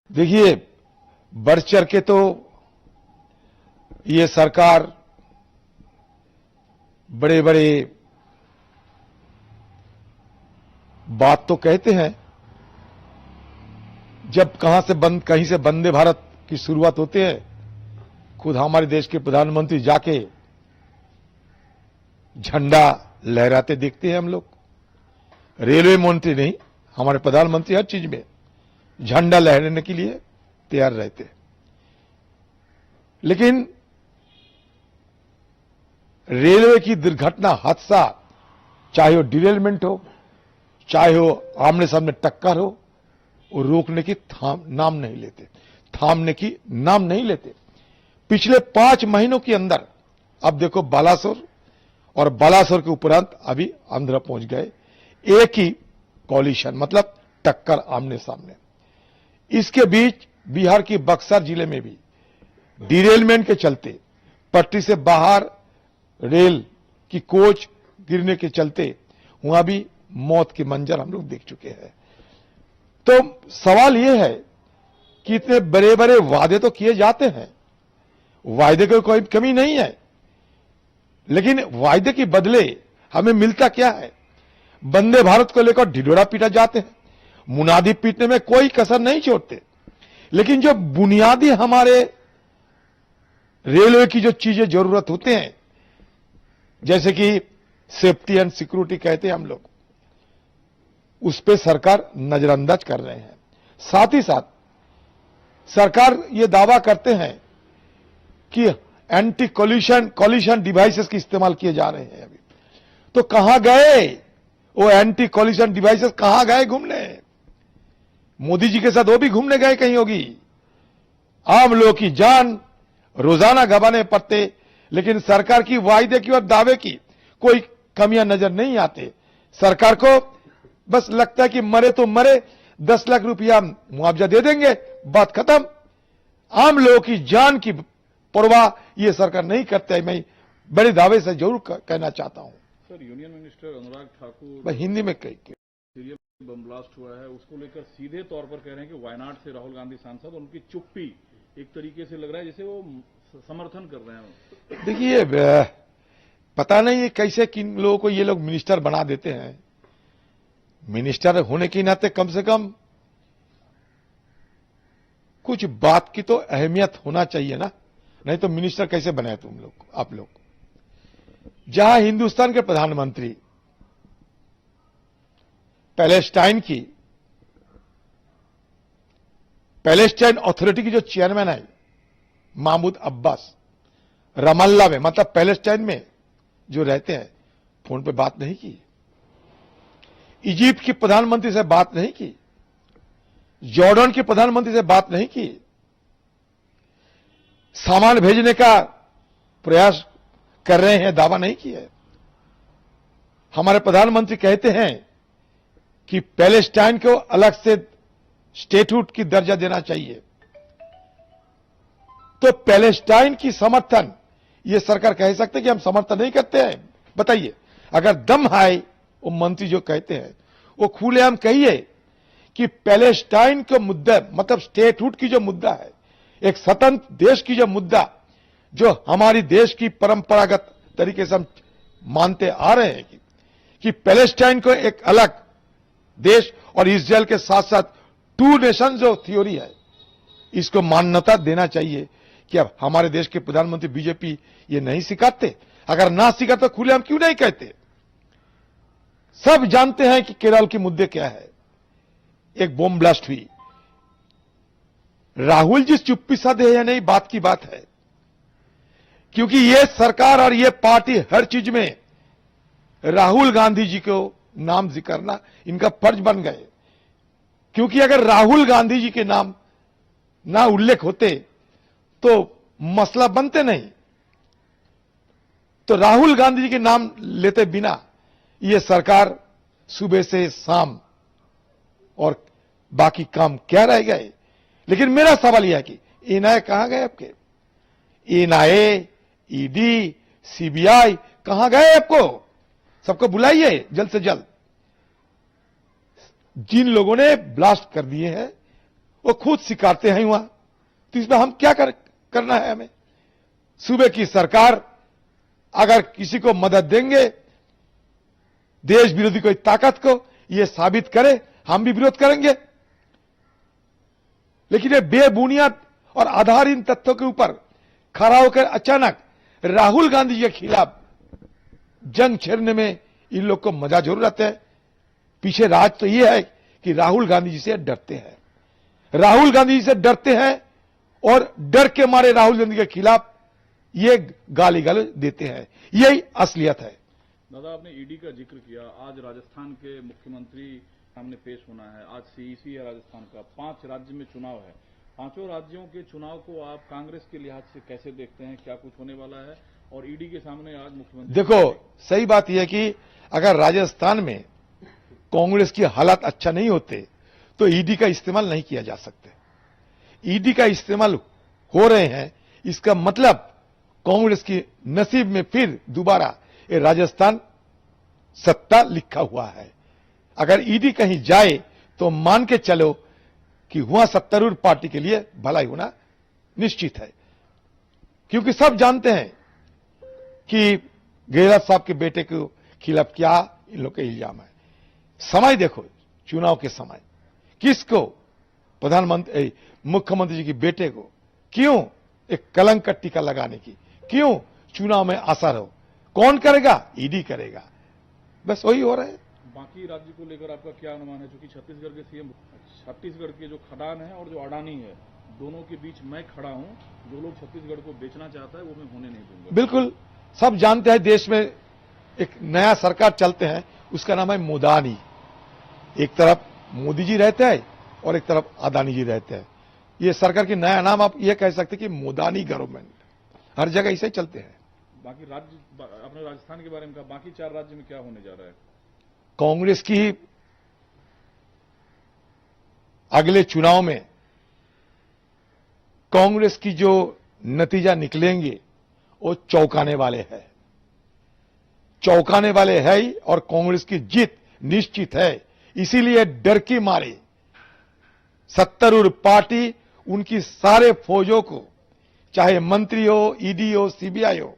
देखिए, बढ़ चढ़ के तो ये सरकार बड़े बड़े बात तो कहते हैं। जब कहीं से वंदे भारत की शुरुआत होती है, खुद हमारे देश के प्रधानमंत्री जाके झंडा लहराते देखते हैं हम लोग। रेलवे मंत्री नहीं, हमारे प्रधानमंत्री हर चीज में झंडा लहराने के लिए तैयार रहते हैं। लेकिन रेलवे की दुर्घटना, हादसा, चाहे वो डिरेलमेंट हो, चाहे वो आमने सामने टक्कर हो, वो रोकने की नाम नहीं लेते, थामने की नाम नहीं लेते। पिछले 5 महीनों के अंदर अब देखो बालासोर, और बालासोर के उपरांत अभी आंध्र पहुंच गए। एक ही कॉलिशन, मतलब टक्कर आमने सामने। इसके बीच बिहार की बक्सर जिले में भी डिरेलमेंट के चलते, पटरी से बाहर रेल की कोच गिरने के चलते वहां भी मौत के मंजर हम लोग देख चुके हैं। तो सवाल यह है कि इतने बड़े बड़े वादे तो किए जाते हैं, वायदे की कोई कमी नहीं है, लेकिन वायदे के बदले हमें मिलता क्या है? वंदे भारत को लेकर ढिढोरा पीटा जाते हैं, मुनादी पीटने में कोई कसर नहीं छोड़ते। लेकिन जो बुनियादी हमारे रेलवे की जो चीजें जरूरत होते हैं, जैसे कि सेफ्टी एंड सिक्योरिटी कहते हैं हम लोग, उस पे सरकार नजरअंदाज कर रहे हैं। साथ ही साथ सरकार ये दावा करते हैं कि एंटी कॉलिशन डिवाइसेस के इस्तेमाल किए जा रहे हैं। अभी तो कहां गए वो एंटी कॉलिशन डिवाइसेस? कहां गए घूमने? मोदी जी के साथ वो भी घूमने गए कहीं होगी? आम लोगों की जान रोजाना गंवाने पड़ते, लेकिन सरकार की वायदे की और दावे की कोई कमियां नजर नहीं आते। सरकार को बस लगता है कि मरे तो मरे, 10 लाख रुपया मुआवजा दे देंगे, बात खत्म। आम लोगों की जान की परवाह ये सरकार नहीं करते। मैं बड़े दावे से जरूर कहना चाहता हूं। Sir, union minister Anurag Thakur Hindi में कही सीरिया में बम ब्लास्ट हुआ है, उसको लेकर सीधे तौर पर कह रहे हैं कि वायनाड से राहुल गांधी सांसद, उनकी चुप्पी एक तरीके से लग रहा है जैसे वो समर्थन कर रहे हैं। देखिए, पता नहीं ये कैसे किन लोगों को ये लोग मिनिस्टर बना देते हैं। मिनिस्टर होने के नाते कम से कम कुछ बात की तो अहमियत होना चाहिए ना, नहीं तो मिनिस्टर कैसे बनाए तुम लोग, आप लोग? जहां हिंदुस्तान के प्रधानमंत्री पैलेस्टाइन अथॉरिटी की जो चेयरमैन है महमूद अब्बास, रमल्ला में, मतलब पैलेस्टाइन में जो रहते हैं, फोन पे बात नहीं की। इजिप्ट के प्रधानमंत्री से बात नहीं की, जॉर्डन के प्रधानमंत्री से बात नहीं की, सामान भेजने का प्रयास कर रहे हैं, दावा नहीं किया। हमारे प्रधानमंत्री कहते हैं कि पैलेस्टाइन को अलग से स्टेटहुड की दर्जा देना चाहिए। तो पैलेस्टाइन की समर्थन ये सरकार कह सकते कि हम समर्थन नहीं करते हैं? बताइए, अगर दम है वो मंत्री जो कहते हैं, वो खुलेआम कहिए कि पैलेस्टाइन के मुद्दा, मतलब स्टेटहुड की जो मुद्दा है, एक स्वतंत्र देश की जो मुद्दा, जो हमारी देश की परंपरागत तरीके से हम मानते आ रहे हैं कि पैलेस्टाइन को एक अलग देश और इस्राएल के साथ साथ 2 नेशन जो थ्योरी है, इसको मान्यता देना चाहिए। कि अब हमारे देश के प्रधानमंत्री बीजेपी ये नहीं सिखाते? अगर ना सिखाते तो खुलेआम क्यों नहीं कहते? सब जानते हैं कि केरल के मुद्दे क्या है। एक बम ब्लास्ट हुई, राहुल जी चुप्पी साधे या नहीं, बात की बात है। क्योंकि ये सरकार और ये पार्टी हर चीज में राहुल गांधी जी को नाम जिक्रना इनका फर्ज बन गए। क्योंकि अगर राहुल गांधी जी के नाम ना उल्लेख होते तो मसला बनते नहीं। तो राहुल गांधी जी के नाम लेते बिना ये सरकार सुबह से शाम और बाकी काम क्या रह गए? लेकिन मेरा सवाल यह है कि एनआईए कहां गए आपके? एनआईए, ईडी, सीबीआई कहां गए? आपको सबको बुलाइए जल्द से जल्द। जिन लोगों ने ब्लास्ट कर दिए हैं वो खुद स्वीकारते हैं वहां, तो इसमें हम क्या करना है? हमें सूबे की सरकार अगर किसी को मदद देंगे, देश विरोधी कोई ताकत को ये साबित करे, हम भी विरोध करेंगे। लेकिन ये बेबुनियाद और आधारहीन तथ्यों के ऊपर खड़ा होकर अचानक राहुल गांधी के खिलाफ जंग छेड़ने में इन लोग को मजा जरूर आता है। पीछे राज तो ये है कि राहुल गांधी जी से डरते हैं, राहुल गांधी जी से डरते हैं और डर के मारे राहुल गांधी के खिलाफ ये गाली गलौज देते हैं। यही असलियत है। दादा, आपने ईडी का जिक्र किया। आज राजस्थान के मुख्यमंत्री सामने पेश होना है। आज सीईसी है राजस्थान का। 5 राज्य में चुनाव है। 5 राज्यों के चुनाव को आप कांग्रेस के लिहाज से कैसे देखते हैं? क्या कुछ होने वाला है? और ईडी के सामने आज मुख्यमंत्री, देखो, सही बात यह है कि अगर राजस्थान में कांग्रेस की हालात अच्छा नहीं होते तो ईडी का इस्तेमाल नहीं किया जा सकता। ईडी का इस्तेमाल हो रहे हैं, इसका मतलब कांग्रेस की नसीब में फिर दोबारा ये राजस्थान सत्ता लिखा हुआ है। अगर ईडी कहीं जाए तो मान के चलो कि वहां सत्तारूढ़ पार्टी के लिए भलाई होना निश्चित है, क्योंकि सब जानते हैं कि गहलोत साहब के बेटे के खिलाफ क्या इन लोग के इल्जाम है। समय देखो, चुनाव के समय किसको, प्रधानमंत्री मुख्यमंत्री जी के बेटे को क्यों एक कलंक का टीका लगाने की, क्यों चुनाव में असर हो? कौन करेगा? ईडी करेगा। बस वही हो रहा है। बाकी राज्य को लेकर आपका क्या अनुमान है? क्योंकि छत्तीसगढ़ के सीएम, छत्तीसगढ़ के जो खदान है और जो अडानी है, दोनों के बीच मैं खड़ा हूं। जो लोग छत्तीसगढ़ को बेचना चाहता है वो मैं होने नहीं दूंगा। बिल्कुल, सब जानते हैं देश में एक नया सरकार चलते हैं, उसका नाम है मोदानी। एक तरफ मोदी जी रहते हैं और एक तरफ अदानी जी रहते हैं। ये सरकार की नया नाम आप ये कह सकते हैं कि मोदानी गवर्नमेंट। हर जगह ऐसे ही चलते हैं। बाकी राज्य, अपने राजस्थान के बारे में कहा, बाकी 4 राज्य में क्या होने जा रहा है? कांग्रेस की अगले चुनाव में कांग्रेस की जो नतीजा निकलेंगे वो चौंकाने वाले हैं, चौंकाने वाले हैं ही, और कांग्रेस की जीत निश्चित है। इसीलिए डर की मारे सत्तारूढ़ पार्टी उनकी सारे फौजों को, चाहे मंत्री हो, ईडी हो, सीबीआई हो,